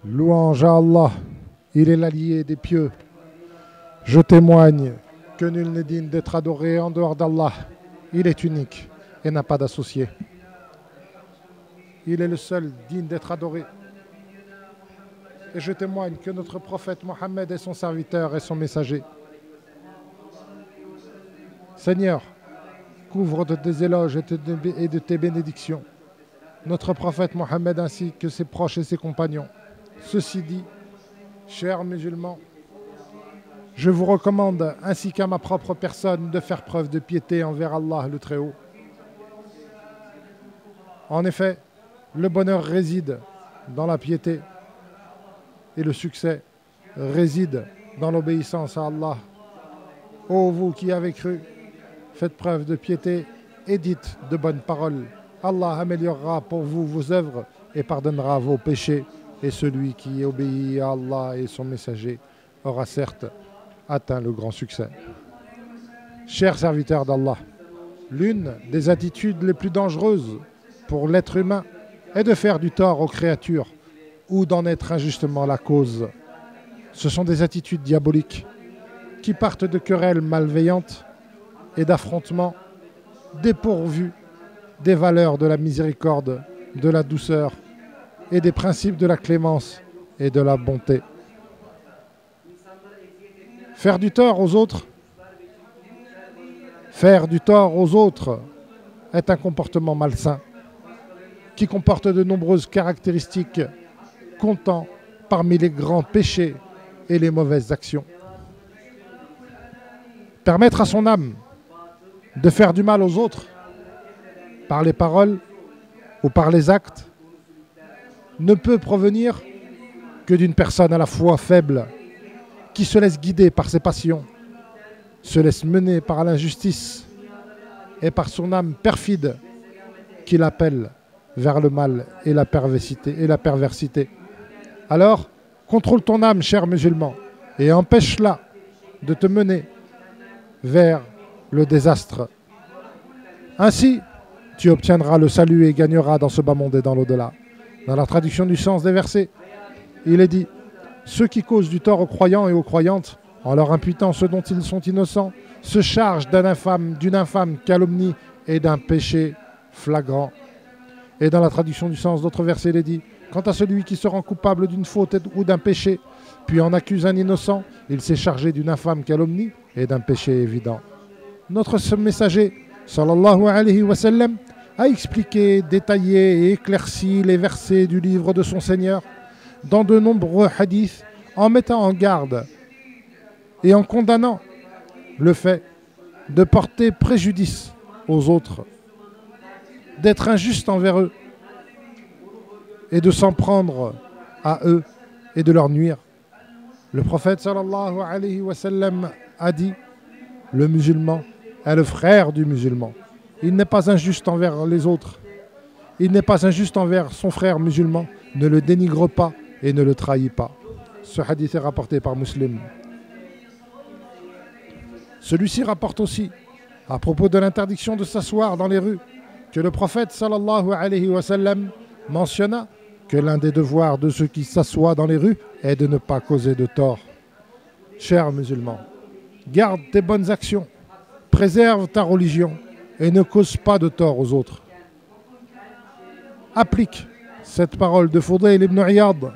Louange à Allah, il est l'allié des pieux. Je témoigne que nul n'est digne d'être adoré en dehors d'Allah. Il est unique et n'a pas d'associé. Il est le seul digne d'être adoré. Et je témoigne que notre prophète Mohammed est son serviteur et son messager. Seigneur, couvre de tes éloges et de tes bénédictions notre prophète Mohammed ainsi que ses proches et ses compagnons. Ceci dit, chers musulmans, je vous recommande, ainsi qu'à ma propre personne, de faire preuve de piété envers Allah le Très-Haut. En effet, le bonheur réside dans la piété et le succès réside dans l'obéissance à Allah. Ô vous qui avez cru, faites preuve de piété et dites de bonnes paroles. Allah améliorera pour vous vos œuvres et pardonnera vos péchés. Et celui qui obéit à Allah et son messager aura certes atteint le grand succès. Chers serviteurs d'Allah, l'une des attitudes les plus dangereuses pour l'être humain est de faire du tort aux créatures ou d'en être injustement la cause. Ce sont des attitudes diaboliques qui partent de querelles malveillantes et d'affrontements dépourvus des valeurs de la miséricorde, de la douceur et des principes de la clémence et de la bonté. Faire du tort aux autres est un comportement malsain qui comporte de nombreuses caractéristiques comptant parmi les grands péchés et les mauvaises actions. Permettre à son âme de faire du mal aux autres par les paroles ou par les actes ne peut provenir que d'une personne à la fois faible qui se laisse guider par ses passions, se laisse mener par l'injustice et par son âme perfide qui l'appelle vers le mal et la perversité. Alors, contrôle ton âme, cher musulman, et empêche-la de te mener vers le désastre. Ainsi, tu obtiendras le salut et gagneras dans ce bas monde et dans l'au-delà. Dans la traduction du sens des versets, il est dit « Ceux qui causent du tort aux croyants et aux croyantes, en leur imputant ce dont ils sont innocents, se chargent d'une infâme calomnie et d'un péché flagrant. » Et dans la traduction du sens d'autres versets, il est dit « Quant à celui qui se rend coupable d'une faute ou d'un péché, puis en accuse un innocent, il s'est chargé d'une infâme calomnie et d'un péché évident. » Notre messager, sallallahu alayhi wa sallam, a expliqué, détaillé et éclairci les versets du livre de son Seigneur dans de nombreux hadiths en mettant en garde et en condamnant le fait de porter préjudice aux autres, d'être injuste envers eux et de s'en prendre à eux et de leur nuire. Le prophète sallallahu alayhi wa sallam a dit « Le musulman est le frère du musulman. Il n'est pas injuste envers les autres. Il n'est pas injuste envers son frère musulman. Ne le dénigre pas et ne le trahit pas. » Ce hadith est rapporté par Muslim. Celui-ci rapporte aussi, à propos de l'interdiction de s'asseoir dans les rues, que le prophète sallallahu alayhi wa sallam mentionna que l'un des devoirs de ceux qui s'assoient dans les rues est de ne pas causer de tort. Chers musulmans, garde tes bonnes actions, préserve ta religion et ne cause pas de tort aux autres. Applique cette parole de Fudayl ibn Iyad.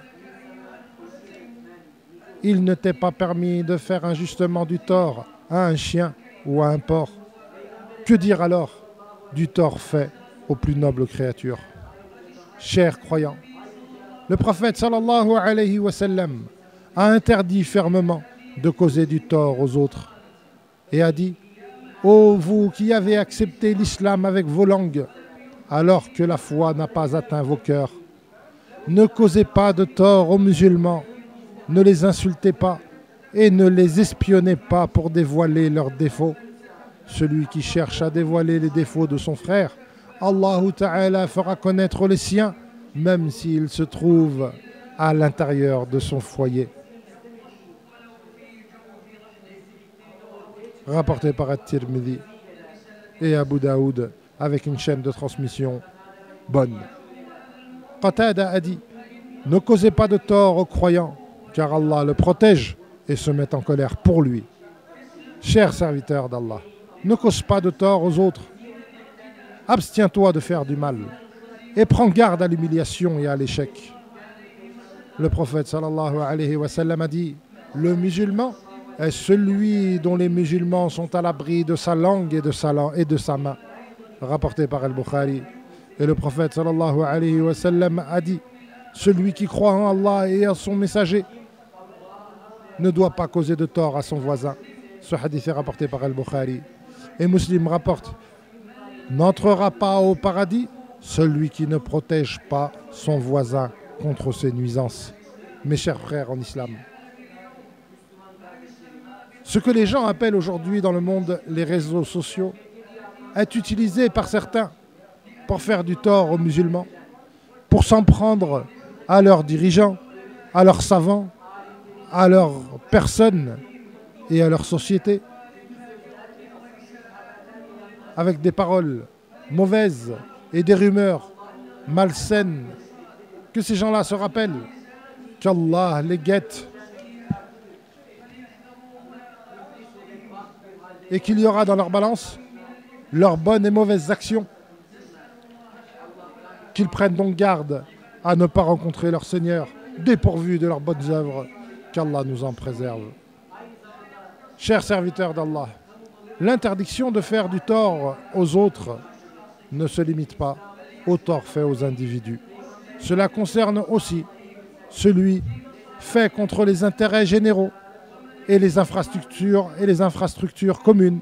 Il ne t'est pas permis de faire injustement du tort à un chien ou à un porc. Que dire alors du tort fait aux plus nobles créatures? Chers croyants, le prophète sallallahu alayhi wa sallam a interdit fermement de causer du tort aux autres et a dit: ô vous qui avez accepté l'islam avec vos langues, alors que la foi n'a pas atteint vos cœurs, ne causez pas de tort aux musulmans, ne les insultez pas et ne les espionnez pas pour dévoiler leurs défauts. Celui qui cherche à dévoiler les défauts de son frère, Allah Ta'ala fera connaître les siens, même s'il se trouve à l'intérieur de son foyer. Rapporté par At-Tirmidhi et Abu Daoud avec une chaîne de transmission bonne. Qatada a dit: Ne causez pas de tort aux croyants, car Allah le protège et se met en colère pour lui. Chers serviteurs d'Allah, ne cause pas de tort aux autres. Abstiens-toi de faire du mal et prends garde à l'humiliation et à l'échec. Le prophète sallallahu alayhi wa sallam a dit: le musulman est celui dont les musulmans sont à l'abri de sa langue et de sa main. Rapporté par Al-Bukhari. Et le prophète sallallahu alayhi wa sallam a dit: celui qui croit en Allah et en son messager ne doit pas causer de tort à son voisin. Ce hadith est rapporté par Al-Bukhari. Et Muslim rapporte: n'entrera pas au paradis celui qui ne protège pas son voisin contre ses nuisances. Mes chers frères en islam, ce que les gens appellent aujourd'hui dans le monde les réseaux sociaux est utilisé par certains pour faire du tort aux musulmans, pour s'en prendre à leurs dirigeants, à leurs savants, à leurs personnes et à leur société, avec des paroles mauvaises et des rumeurs malsaines. Que ces gens-là se rappellent qu'Allah les guette et qu'il y aura dans leur balance leurs bonnes et mauvaises actions. Qu'ils prennent donc garde à ne pas rencontrer leur Seigneur dépourvus de leurs bonnes œuvres, qu'Allah nous en préserve. Chers serviteurs d'Allah, l'interdiction de faire du tort aux autres ne se limite pas au tort fait aux individus. Cela concerne aussi celui fait contre les intérêts généraux et les infrastructures communes.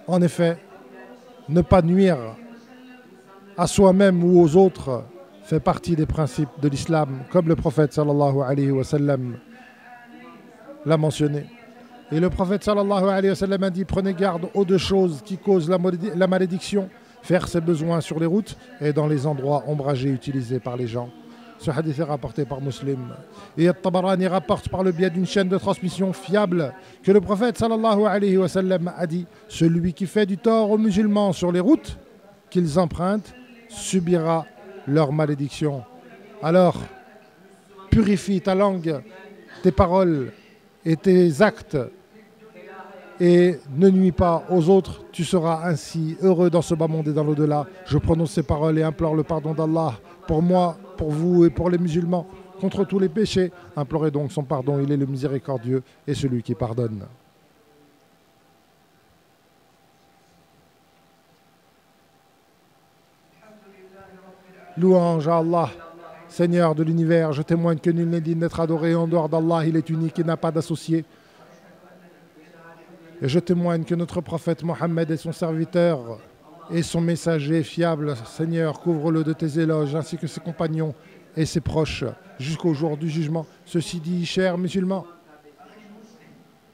En effet, ne pas nuire à soi-même ou aux autres fait partie des principes de l'islam, comme le prophète sallallahu alayhi wa sallam l'a mentionné. Et le prophète sallallahu alayhi wa sallam a dit: prenez garde aux deux choses qui causent la malédiction, faire ses besoins sur les routes et dans les endroits ombragés utilisés par les gens. Ce hadith est rapporté par Muslim. Et At-Tabarani rapporte par le biais d'une chaîne de transmission fiable que le prophète sallallahu alayhi wa sallam a dit: celui qui fait du tort aux musulmans sur les routes qu'ils empruntent subira leur malédiction. Alors, purifie ta langue, tes paroles et tes actes et ne nuis pas aux autres. Tu seras ainsi heureux dans ce bas monde et dans l'au-delà. Je prononce ces paroles et implore le pardon d'Allah pour moi, pour vous et pour les musulmans contre tous les péchés. Implorez donc son pardon, il est le miséricordieux et celui qui pardonne. Louange à Allah, Seigneur de l'univers, je témoigne que nul n'est digne d'être adoré en dehors d'Allah, il est unique et n'a pas d'associé. Et je témoigne que notre prophète Mohammed est son serviteur et son messager fiable. Seigneur, couvre-le de tes éloges, ainsi que ses compagnons et ses proches, jusqu'au jour du jugement. Ceci dit, cher musulman,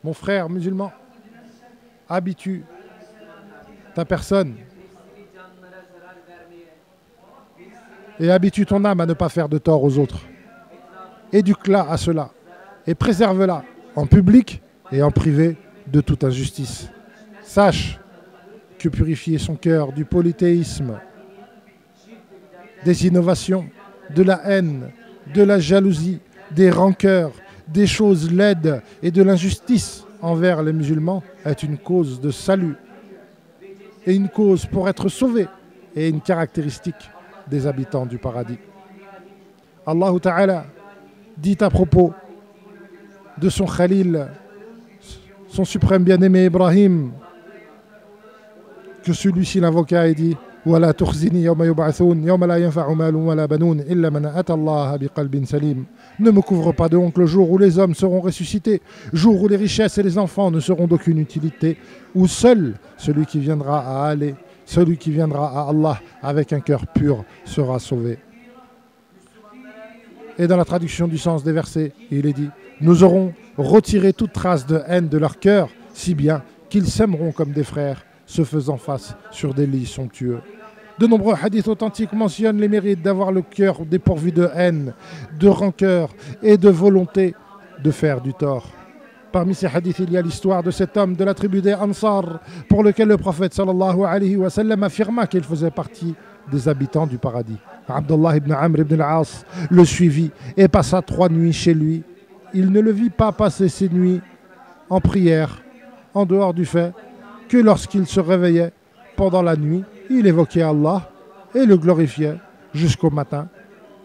mon frère musulman, habitue ta personne et habitue ton âme à ne pas faire de tort aux autres. Éduque-la à cela et préserve-la en public et en privé de toute injustice. Sache que purifier son cœur du polythéisme, des innovations, de la haine, de la jalousie, des rancœurs, des choses laides et de l'injustice envers les musulmans est une cause de salut et une cause pour être sauvé et une caractéristique des habitants du paradis. Allah Ta'ala dit à propos de son Khalil, son suprême bien-aimé Ibrahim, que celui-ci l'invoqua et dit: وَلَا تُخْزِنِي يَوْمَ يُبْعَثُونَ يَوْمَ لَا يَنْفَعُ مَالٌ وَلَا بَنُونَ إِلَّا مَنْ أَتَى اللَّهَ بِقَلْبٍ سَلِيمٍ. Ne me couvre pas donc le jour où les hommes seront ressuscités, jour où les richesses et les enfants ne seront d'aucune utilité, où seul celui qui viendra à Allah avec un cœur pur sera sauvé. Et dans la traduction du sens des versets, il est dit: nous aurons retiré toute trace de haine de leur cœur, si bien qu'ils s'aimeront comme des frères, se faisant face sur des lits somptueux. De nombreux hadiths authentiques mentionnent les mérites d'avoir le cœur dépourvu de haine, de rancœur et de volonté de faire du tort. Parmi ces hadiths, il y a l'histoire de cet homme de la tribu des Ansar, pour lequel le prophète sallallahu alayhi wa sallam affirma qu'il faisait partie des habitants du paradis. Abdullah ibn Amr ibn al-As le suivit et passa 3 nuits chez lui. Il ne le vit pas passer ces nuits en prière, en dehors du fait que lorsqu'il se réveillait pendant la nuit, il évoquait Allah et le glorifiait jusqu'au matin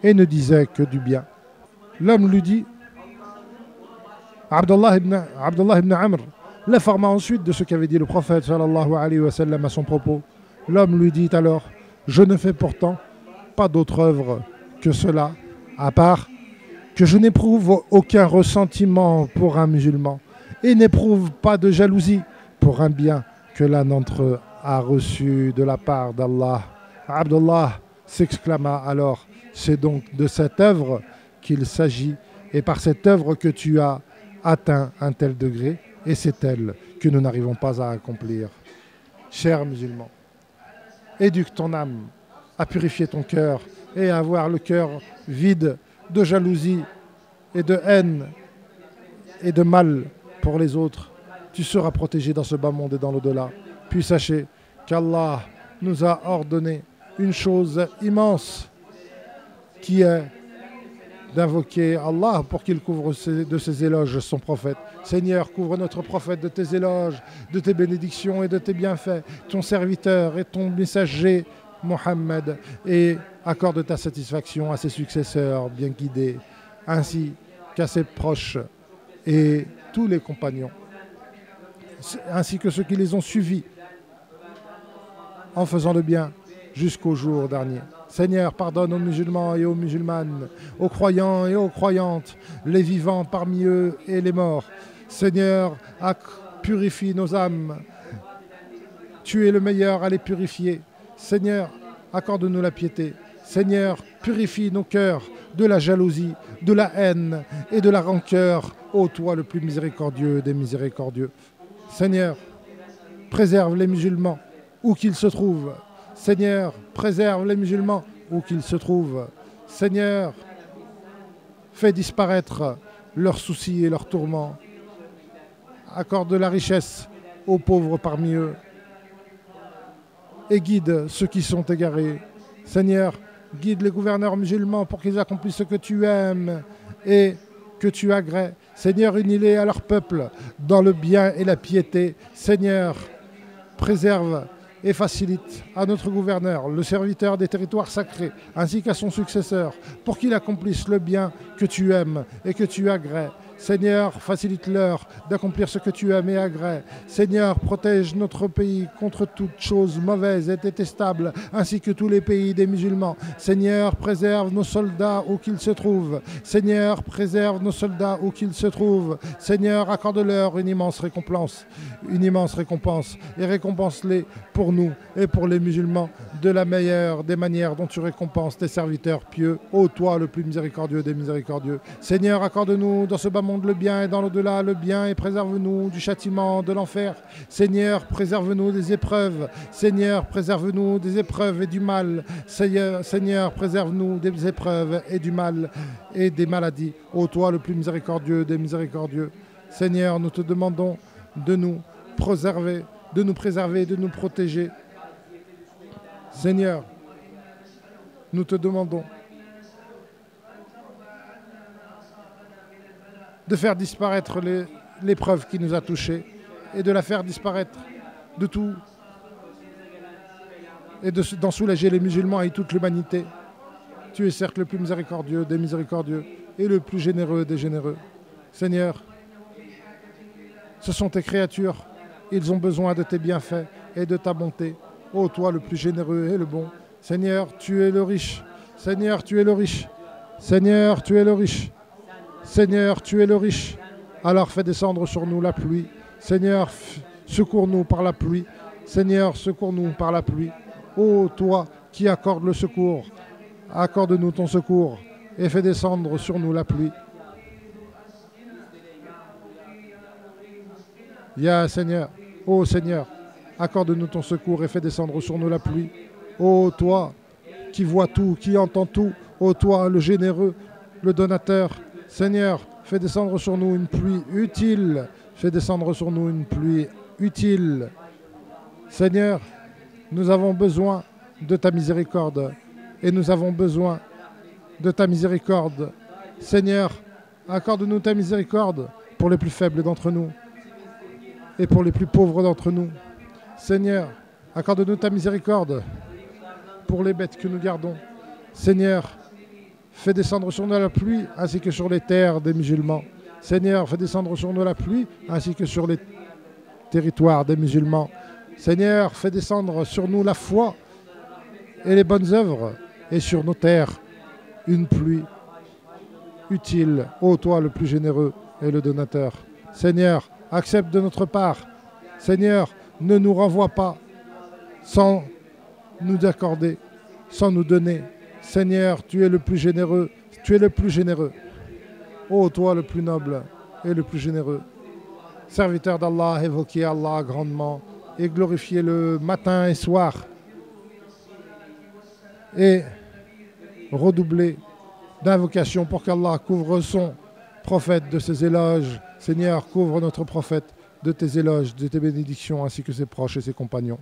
et ne disait que du bien. L'homme lui dit, Abdullah ibn Amr l'informa ensuite de ce qu'avait dit le prophète sallallahu alayhi wa sallam à son propos. L'homme lui dit alors, je ne fais pourtant pas d'autre œuvre que cela, à part que je n'éprouve aucun ressentiment pour un musulman et n'éprouve pas de jalousie pour un bien que l'un d'entre eux a reçu de la part d'Allah. Abdullah s'exclama alors, c'est donc de cette œuvre qu'il s'agit et par cette œuvre que tu as atteint un tel degré et c'est elle que nous n'arrivons pas à accomplir. Chers musulmans, éduque ton âme à purifier ton cœur et à avoir le cœur vide de jalousie et de haine et de mal pour les autres. Tu seras protégé dans ce bas monde et dans l'au-delà. Puis sachez qu'Allah nous a ordonné une chose immense qui est d'invoquer Allah pour qu'il couvre de ses éloges son prophète. Seigneur, couvre notre prophète de tes éloges, de tes bénédictions et de tes bienfaits, ton serviteur et ton messager Mohammed, et accorde ta satisfaction à ses successeurs bien guidés, ainsi qu'à ses proches et tous les compagnons, ainsi que ceux qui les ont suivis en faisant le bien jusqu'au jour dernier. Seigneur, pardonne aux musulmans et aux musulmanes, aux croyants et aux croyantes, les vivants parmi eux et les morts. Seigneur, purifie nos âmes. Tu es le meilleur à les purifier. Seigneur, accorde-nous la piété. Seigneur, purifie nos cœurs de la jalousie, de la haine et de la rancœur. Ô toi le plus miséricordieux des miséricordieux. Seigneur, préserve les musulmans où qu'ils se trouvent. Seigneur, préserve les musulmans où qu'ils se trouvent. Seigneur, fais disparaître leurs soucis et leurs tourments. Accorde la richesse aux pauvres parmi eux et guide ceux qui sont égarés. Seigneur, guide les gouverneurs musulmans pour qu'ils accomplissent ce que tu aimes et que tu agrées. Seigneur, unis-les à leur peuple dans le bien et la piété. Seigneur, préserve et facilite à notre gouverneur, le serviteur des territoires sacrés, ainsi qu'à son successeur, pour qu'il accomplisse le bien que tu aimes et que tu agrées. Seigneur, facilite-leur d'accomplir ce que tu aimes et agrées. Seigneur, protège notre pays contre toute chose mauvaise et détestable, ainsi que tous les pays des musulmans. Seigneur, préserve nos soldats où qu'ils se trouvent. Seigneur, préserve nos soldats où qu'ils se trouvent. Seigneur, accorde-leur une immense récompense, et récompense-les pour nous et pour les musulmans de la meilleure des manières dont tu récompenses tes serviteurs pieux. Ô toi, le plus miséricordieux des miséricordieux. Seigneur, accorde-nous dans ce bas monde le bien et dans l'au-delà le bien et préserve-nous du châtiment de l'enfer. Seigneur, préserve-nous des épreuves. Seigneur, préserve-nous des épreuves et du mal. Seigneur, préserve-nous des épreuves et du mal et des maladies. Ô toi, le plus miséricordieux des miséricordieux. Seigneur, nous te demandons de nous préserver, de nous protéger. Seigneur, nous te demandons de faire disparaître l'épreuve qui nous a touchés et de la faire disparaître de tout et d'en soulager les musulmans et toute l'humanité. Tu es certes le plus miséricordieux des miséricordieux et le plus généreux des généreux. Seigneur, ce sont tes créatures, ils ont besoin de tes bienfaits et de ta bonté. Ô toi le plus généreux et le bon. Seigneur, tu es le riche. Seigneur, tu es le riche. Seigneur, tu es le riche. Seigneur, tu es le riche. Alors fais descendre sur nous la pluie. Seigneur, secours-nous par la pluie. Seigneur, secours-nous par la pluie. Ô toi qui accordes le secours, accorde-nous ton secours et fais descendre sur nous la pluie. Ya Seigneur, ô Seigneur, accorde-nous ton secours et fais descendre sur nous la pluie. Ô toi qui vois tout, qui entends tout, ô toi le généreux, le donateur, Seigneur, fais descendre sur nous une pluie utile fais descendre sur nous une pluie utile. Seigneur, nous avons besoin de ta miséricorde et nous avons besoin de ta miséricorde. Seigneur, accorde-nous ta miséricorde pour les plus faibles d'entre nous et pour les plus pauvres d'entre nous. Seigneur, accorde-nous ta miséricorde pour les bêtes que nous gardons. Seigneur, fais descendre sur nous la pluie ainsi que sur les terres des musulmans. Seigneur, fais descendre sur nous la pluie ainsi que sur les territoires des musulmans. Seigneur, fais descendre sur nous la foi et les bonnes œuvres et sur nos terres une pluie utile. Ô toi le plus généreux et le donateur. Seigneur, accepte de notre part. Seigneur, ne nous renvoie pas sans nous accorder, sans nous donner. Seigneur, tu es le plus généreux. Tu es le plus généreux. Ô toi le plus noble et le plus généreux. Serviteur d'Allah, évoquez Allah grandement et glorifiez-le matin et soir. Et redoublez d'invocations pour qu'Allah couvre son prophète de ses éloges. Seigneur, couvre notre prophète de tes éloges, de tes bénédictions, ainsi que ses proches et ses compagnons.